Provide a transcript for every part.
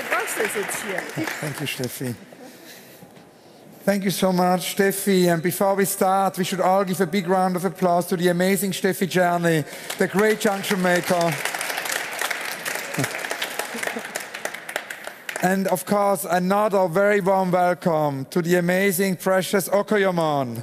my glasses, it's here. Thank you, Steffi. Thank you so much, Steffi. And before we start, we should all give a big round of applause to the amazing Steffi Czerny, the great junction maker. And of course, another very warm welcome to the amazing, precious Okoyomon.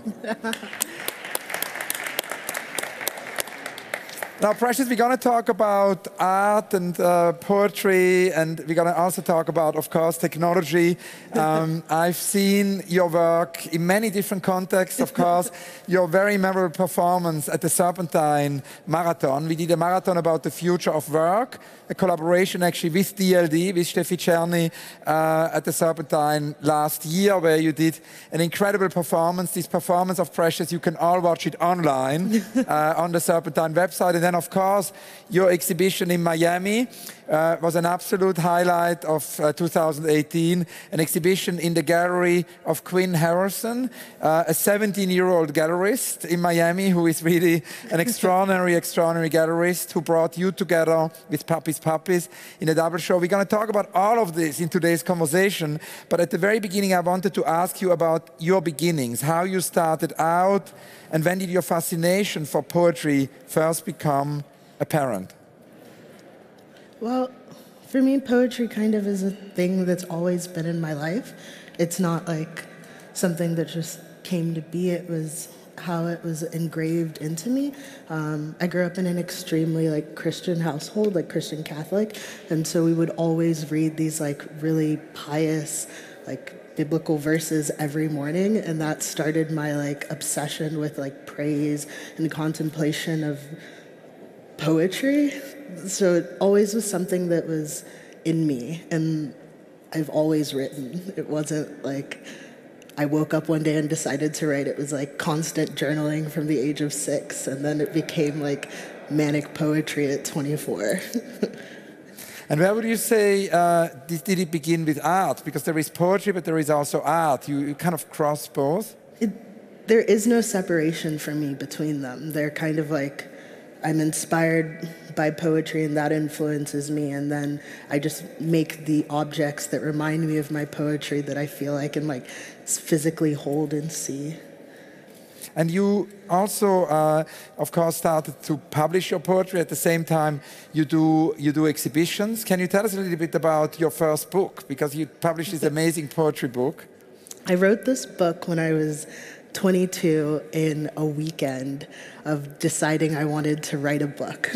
Now, Precious, we're going to talk about art and poetry, and we're going to also talk about, of course, technology. I've seen your work in many different contexts, of course. Your very memorable performance at the Serpentine Marathon. We did a marathon about the future of work, a collaboration actually with DLD, with Steffi Czerny at the Serpentine last year, where you did an incredible performance. This performance of Precious, you can all watch it online on the Serpentine website. And then, of course, your exhibition in Miami was an absolute highlight of 2018, an exhibition in the gallery of Quinn Harrison, a 17-year-old gallerist in Miami who is really an extraordinary gallerist who brought you together with Puppies in a double show. We're going to talk about all of this in today's conversation, but at the very beginning I wanted to ask you about your beginnings, how you started out, and when did your fascination for poetry first become apparent? Well, for me, poetry kind of is a thing that's always been in my life. It's not like something that just came to be. It was how it was engraved into me. I grew up in an extremely Christian household, Christian Catholic, and so we would always read these really pious, biblical verses every morning, and that started my obsession with praise and contemplation of poetry. So it always was something that was in me, and I've always written. It wasn't I woke up one day and decided to write. It was constant journaling from the age of 6, and then it became manic poetry at 24. And where would you say, did it begin with art? Because there is poetry, but there is also art. You kind of cross both? There is no separation for me between them. They're kind of I'm inspired by poetry and that influences me, and then I just make the objects that remind me of my poetry that I feel I can physically hold and see. And you also, of course, started to publish your poetry. At the same time, you do exhibitions. Can you tell us a little bit about your first book? Because you published this amazing poetry book. I wrote this book when I was 22 in a weekend of deciding I wanted to write a book.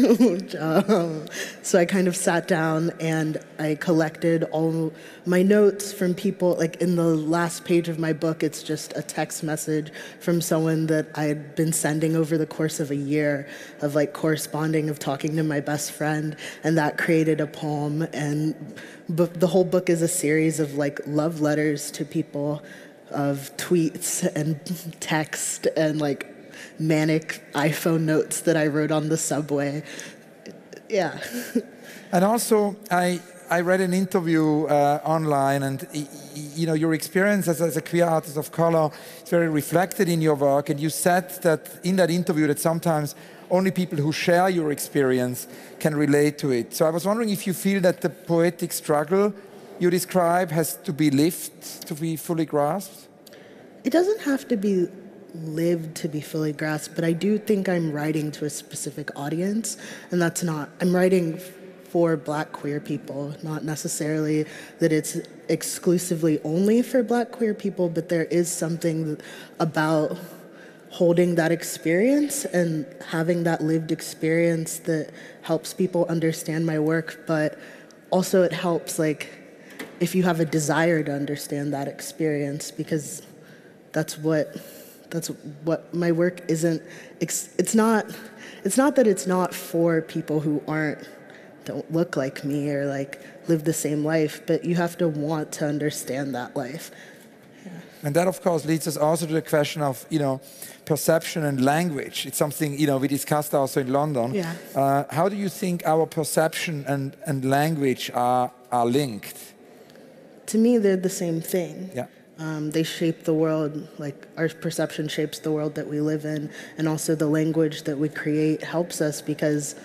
So I kind of sat down and I collected all my notes from people. In the last page of my book, it's just a text message from someone that I had been sending over the course of a year of corresponding, of talking to my best friend, and that created a poem. And the whole book is a series of love letters to people, of tweets and text and manic iPhone notes that I wrote on the subway. Yeah. And also, I read an interview online, and your experience as a queer artist of color is very reflected in your work. And you said that in that interview that sometimes only people who share your experience can relate to it. So I was wondering if you feel that the poetic struggle you describe has to be lived to be fully grasped? It doesn't have to be lived to be fully grasped, but I do think I'm writing to a specific audience, and that's not, I'm writing for Black queer people, not necessarily that it's exclusively only for Black queer people, but there is something about holding that experience and having that lived experience that helps people understand my work, but also it helps if you have a desire to understand that experience, because that's what my work isn't. It's not that it's not for people who don't look like me or live the same life, but you have to want to understand that life. Yeah. And that, of course, leads us also to the question of perception and language. It's something we discussed also in London. Yeah. How do you think our perception and language are linked? To me, they're the same thing. Yeah. They shape the world, our perception shapes the world that we live in, and also the language that we create helps us because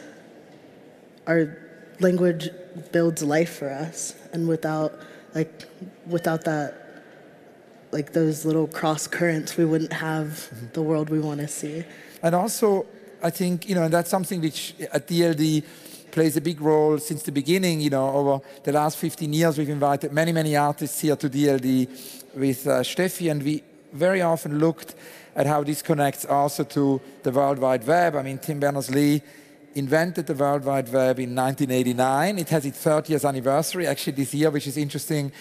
our language builds life for us, and without that, like those little cross currents, we wouldn't have the world we want to see. And also, I think, and that's something which at DLD plays a big role since the beginning. Over the last 15 years, we've invited many, many artists here to DLD with Steffi, and we very often looked at how this connects also to the World Wide Web. I mean, Tim Berners-Lee invented the World Wide Web in 1989. It has its 30th anniversary, actually, this year, which is interesting.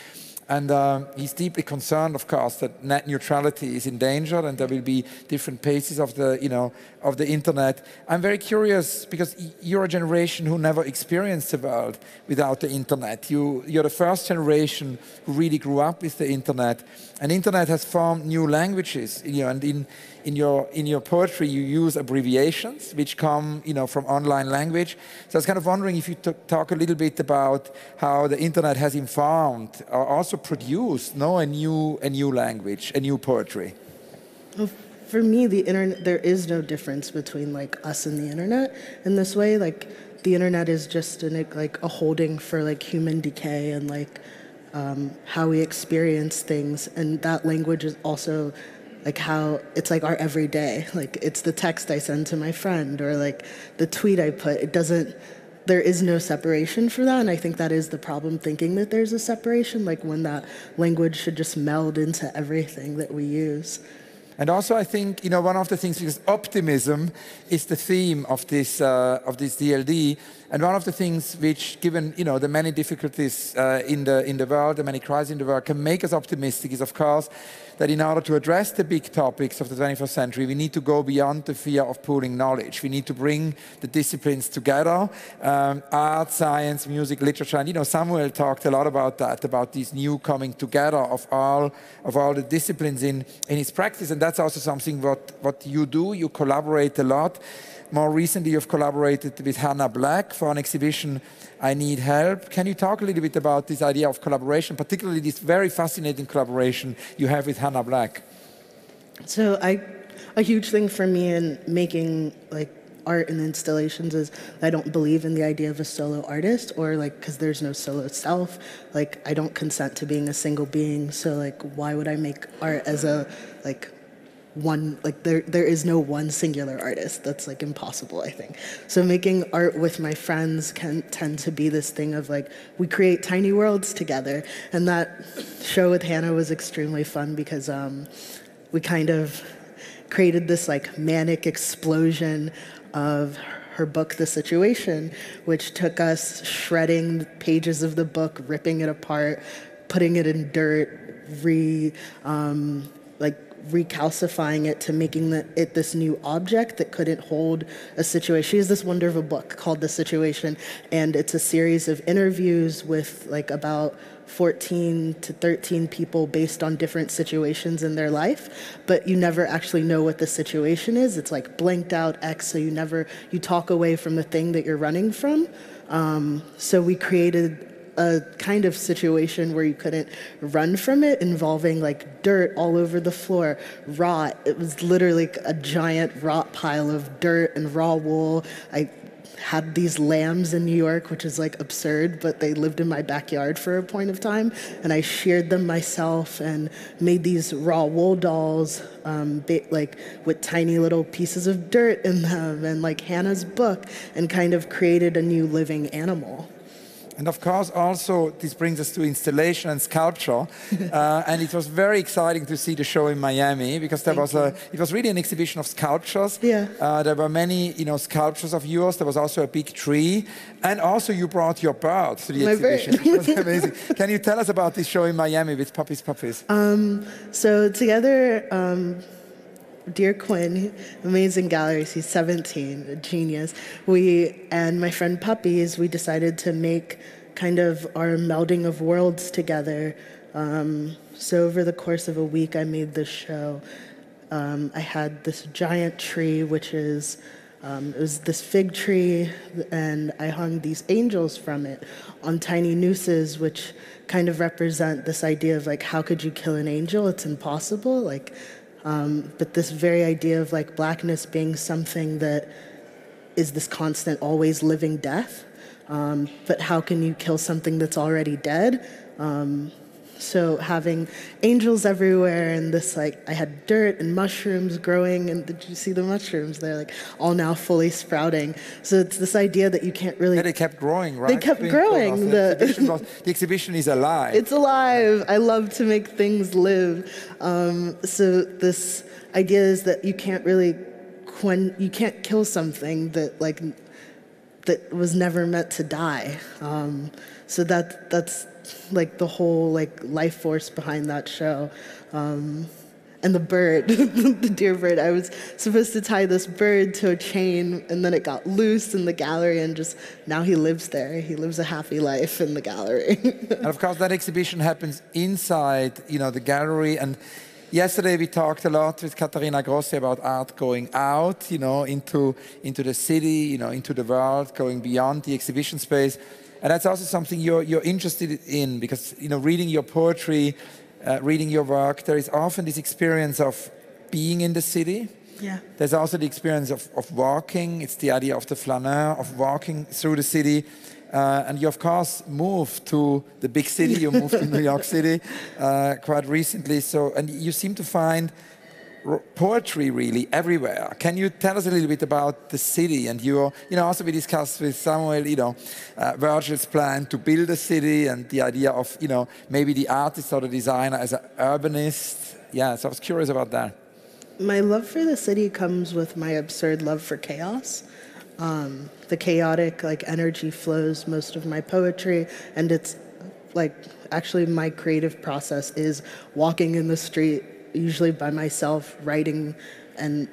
And he's deeply concerned, of course, that net neutrality is in danger, and there will be different paces of the, of the internet. I'm very curious because you're a generation who never experienced the world without the internet. You're the first generation who really grew up with the internet, and the internet has formed new languages. And in your poetry, you use abbreviations which come, from online language. So I was kind of wondering if you talk a little bit about how the internet has informed or also produced, a new language, a new poetry. Well, for me, the internet, there is no difference between like us and the internet in this way. Like the internet is just a holding for like human decay and like how we experience things, and that language is also like how it's like our everyday. Like it's the text I send to my friend or like the tweet I put. There is no separation for that, and I think that is the problem, thinking that there's a separation, like when that language should just meld into everything that we use. And also I think, one of the things, because optimism is the theme of this DLD, and one of the things which, given, the many difficulties in the world, the many crises in the world, can make us optimistic is, of course, that in order to address the big topics of the 21st century, we need to go beyond the fear of pooling knowledge. We need to bring the disciplines together, art, science, music, literature. And, Samuel talked a lot about that, about these new coming together of all the disciplines in his practice. And that's also something what you do. You collaborate a lot. More recently, you've collaborated with Hannah Black for an exhibition, I Need Help. Can you talk a little bit about this idea of collaboration, particularly this very fascinating collaboration you have with Hannah Black? So a huge thing for me in making like art and installations is I don't believe in the idea of a solo artist, or like, because there's no solo self. Like I don't consent to being a single being. So like, why would I make art as a one, like there is no one singular artist. That's like impossible, I think. So making art with my friends can tend to be this thing of like, we create tiny worlds together. And that show with Hannah was extremely fun because we kind of created this like manic explosion of her book, The Situation, which took us shredding pages of the book, ripping it apart, putting it in dirt, recalcifying it to making it this new object that couldn't hold a situation. She has this wonderful book called The Situation, and it's a series of interviews with like about 14 to 13 people based on different situations in their life, but you never actually know what the situation is. It's like blanked out X, so you talk away from the thing that you're running from. So we created a kind of situation where you couldn't run from it, involving like dirt all over the floor, rot. It was literally a giant rot pile of dirt and raw wool. I had these lambs in New York, which is like absurd, but they lived in my backyard for a point of time, and I sheared them myself and made these raw wool dolls like with tiny little pieces of dirt in them, and like Hannah's book, and kind of created a new living animal. And of course, also, this brings us to installation and sculpture. And it was very exciting to see the show in Miami, because it was really an exhibition of sculptures. Yeah. There were many, sculptures of yours. There was also a big tree. And also you brought your bird to the exhibition. It was amazing. Can you tell us about this show in Miami with Puppies? So together, dear Quinn, amazing galleries, he's 17, a genius. We and my friend Puppies, we decided to make kind of our melding of worlds together. So over the course of a week, I made this show. I had this giant tree, which is, it was this fig tree, and I hung these angels from it on tiny nooses, which kind of represent this idea of like, how could you kill an angel? It's impossible. But this very idea of like blackness being something that is this constant, always living death. but how can you kill something that's already dead? So having angels everywhere and this, like, I had dirt and mushrooms growing, and did you see the mushrooms? They're like all now fully sprouting. So it's this idea that you can't really... Yeah, they kept growing, right? They kept growing. The exhibition is alive. It's alive. I love to make things live. So this idea is that you can't really, you can't kill something that that was never meant to die. So that's like the whole life force behind that show. And the bird, the deer bird, I was supposed to tie this bird to a chain, and then it got loose in the gallery, and just now he lives there. He lives a happy life in the gallery. And of course that exhibition happens inside, the gallery. And yesterday we talked a lot with Katharina Grossi about art going out, into the city, into the world, going beyond the exhibition space. And that's also something you're interested in, because reading your poetry, reading your work, there is often this experience of being in the city. Yeah. There's also the experience of walking. It's the idea of the flaneur, of walking through the city. And you, of course, moved to the big city. You moved to New York City quite recently. And you seem to find poetry really everywhere. Can you tell us a little bit about the city? And also we discussed with Samuel, Virgil's plan to build a city, and the idea of, maybe the artist or the designer as an urbanist. Yeah, so I was curious about that. My love for the city comes with my absurd love for chaos. The chaotic energy flows most of my poetry, and it's actually my creative process is walking in the street, usually by myself, writing, and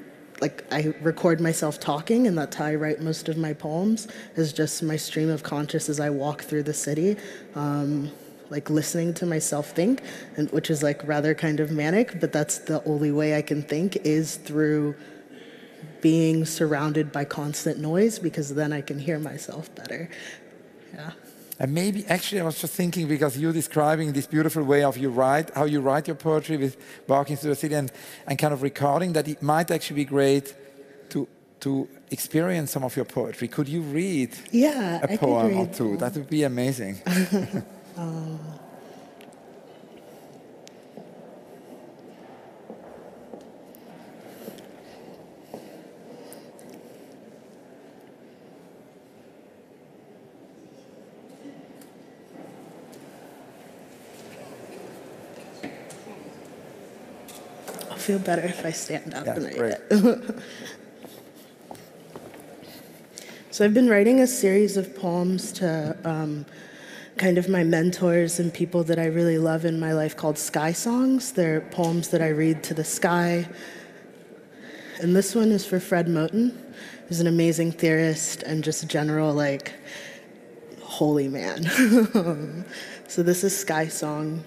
I record myself talking, and that's how I write most of my poems, is just my stream of conscious as I walk through the city, listening to myself think, and which is rather kind of manic, but that's the only way I can think, is through being surrounded by constant noise, because then I can hear myself better. Yeah. And maybe, actually, I was just thinking, because you're describing this beautiful way of how you write your poetry with walking through the city and kind of recording, that it might actually be great to experience some of your poetry. Could you read a poem or two? That would be amazing. Feel better if I stand up and read it. So I've been writing a series of poems to kind of my mentors and people that I really love in my life called sky songs. They're poems that I read to the sky. And this one is for Fred Moten, who's an amazing theorist and just general holy man. So this is Sky Song.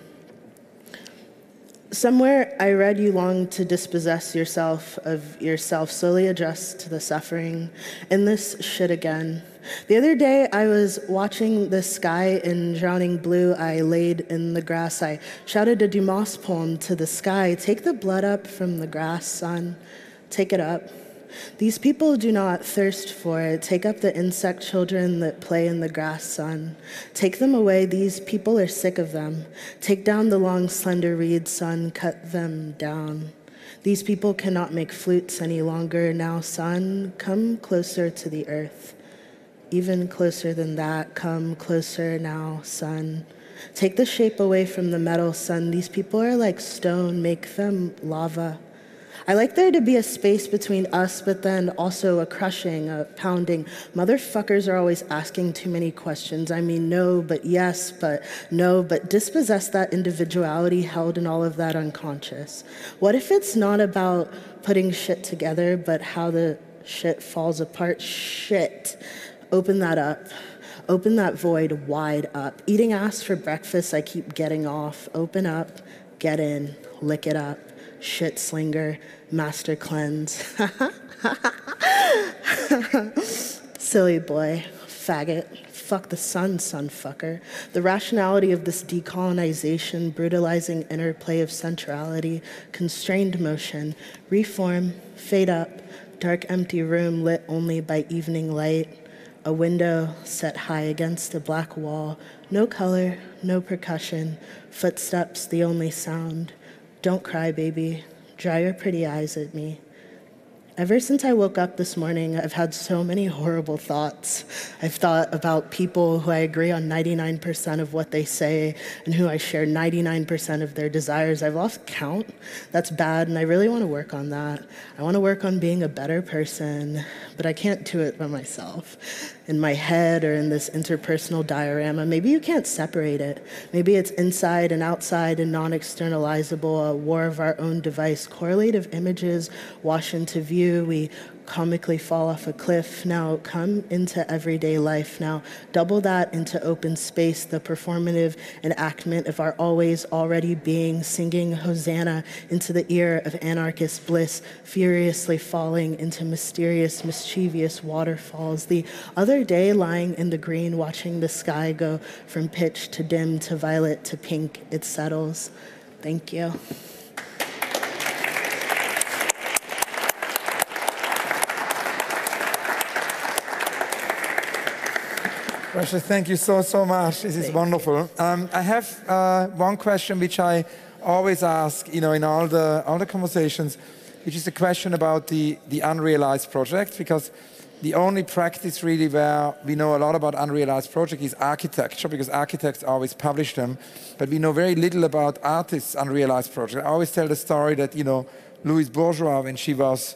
Somewhere I read you long to dispossess yourself of yourself, slowly adjust to the suffering. And this shit again. The other day I was watching the sky in drowning blue. I laid in the grass. I shouted a Dumas poem to the sky. Take the blood up from the grass, son. Take it up. These people do not thirst for it. Take up the insect children that play in the grass, son. Take them away. These people are sick of them. Take down the long, slender reeds, son. Cut them down. These people cannot make flutes any longer. Now, son, come closer to the earth. Even closer than that. Come closer now, son. Take the shape away from the metal, son. These people are like stone. Make them lava. I like there to be a space between us, but then also a crushing, a pounding. Motherfuckers are always asking too many questions. I mean, no, but yes, but no, but dispossess that individuality held in all of that unconscious. What if it's not about putting shit together, but how the shit falls apart? Shit. Open that up. Open that void wide up. Eating ass for breakfast, I keep getting off. Open up, get in, lick it up. Shit slinger, master cleanse. Silly boy, faggot. Fuck the sun, son fucker. The rationality of this decolonization, brutalizing interplay of centrality, constrained motion, reform, fade up, dark empty room lit only by evening light. A window set high against a black wall. No color, no percussion. Footsteps, the only sound. Don't cry, baby. Dry your pretty eyes at me. Ever since I woke up this morning, I've had so many horrible thoughts. I've thought about people who I agree on 99% of what they say and who I share 99% of their desires. I've lost count. That's bad, and I really want to work on that. I want to work on being a better person, but I can't do it by myself. In my head or in this interpersonal diorama, maybe you can't separate it. Maybe it's inside and outside and non-externalizable, a war of our own device, correlative images wash into view. We comically fall off a cliff. Now come into everyday life. Now double that into open space, the performative enactment of our always already being, singing Hosanna into the ear of anarchist bliss, furiously falling into mysterious, mischievous waterfalls. The other day, lying in the green, watching the sky go from pitch to dim to violet to pink, it settles. Thank you. Precious, thank you so much. This is wonderful. I have one question which I always ask, in all the conversations, which is the question about the unrealized project, because the only practice really where we know a lot about unrealized project is architecture, because architects always publish them, but we know very little about artists' unrealized project. I always tell the story that, Louise Bourgeois, when she was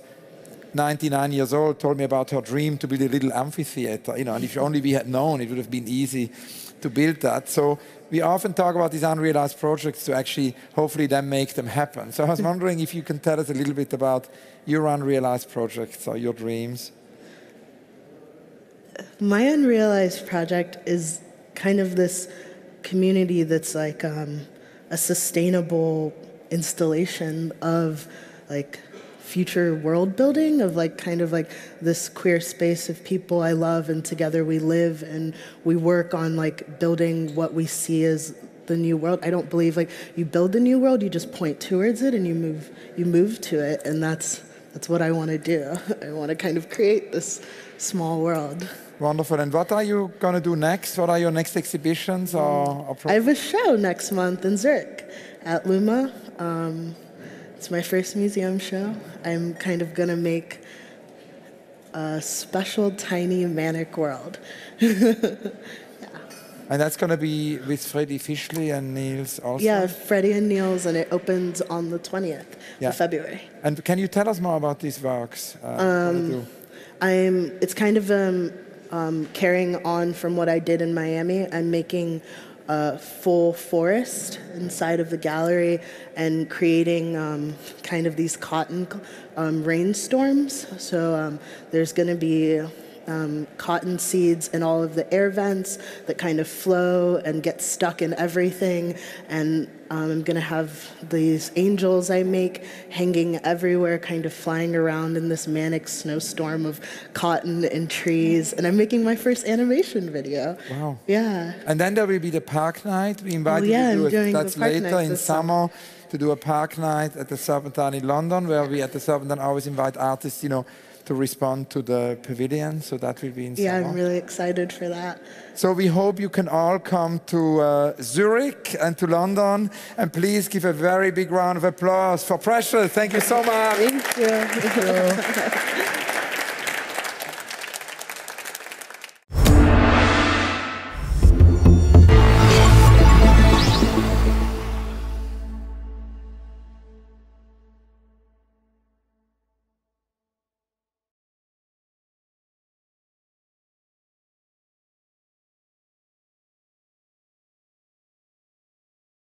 99 years old, told me about her dream to build a little amphitheater, and if only we had known, it would have been easy to build that. So we often talk about these unrealized projects to actually, hopefully, then make them happen. So I was wondering if you can tell us a little bit about your unrealized projects or your dreams. My unrealized project is kind of this community that's like a sustainable installation of future world building, of kind of this queer space of people I love, and together we live and we work on building what we see as the new world. I don't believe you build the new world, you just point towards it and you move to it, and that's what I want to do. I want to kind of create this small world. Wonderful. And what are you going to do next? What are your next exhibitions or I have a show next month in Zurich at Luma. It's my first museum show. I'm kind of going to make a special, tiny, manic world. And that's going to be with Freddie Fischli and Niels also? Yeah, Freddie and Niels, and it opens on the 20th of February. And can you tell us more about these works? It's kind of carrying on from what I did in Miami. I'm making a full forest inside of the gallery and creating kind of these cotton rainstorms. So there's going to be cotton seeds in all of the air vents that kind of flow and get stuck in everything. And I'm going to have these angels I make hanging everywhere, kind of flying around in this manic snowstorm of cotton and trees. And I'm making my first animation video. Wow. Yeah. And then there will be the park night. We invited you to do it. That's later in summer to do a park night at the Serpentine in London, where we at the Serpentine always invite artists, to respond to the pavilion, so that will be in summer. Yeah, I'm really excited for that. So we hope you can all come to Zurich and to London, and please give a very big round of applause for Precious. Thank you so much. Thank you.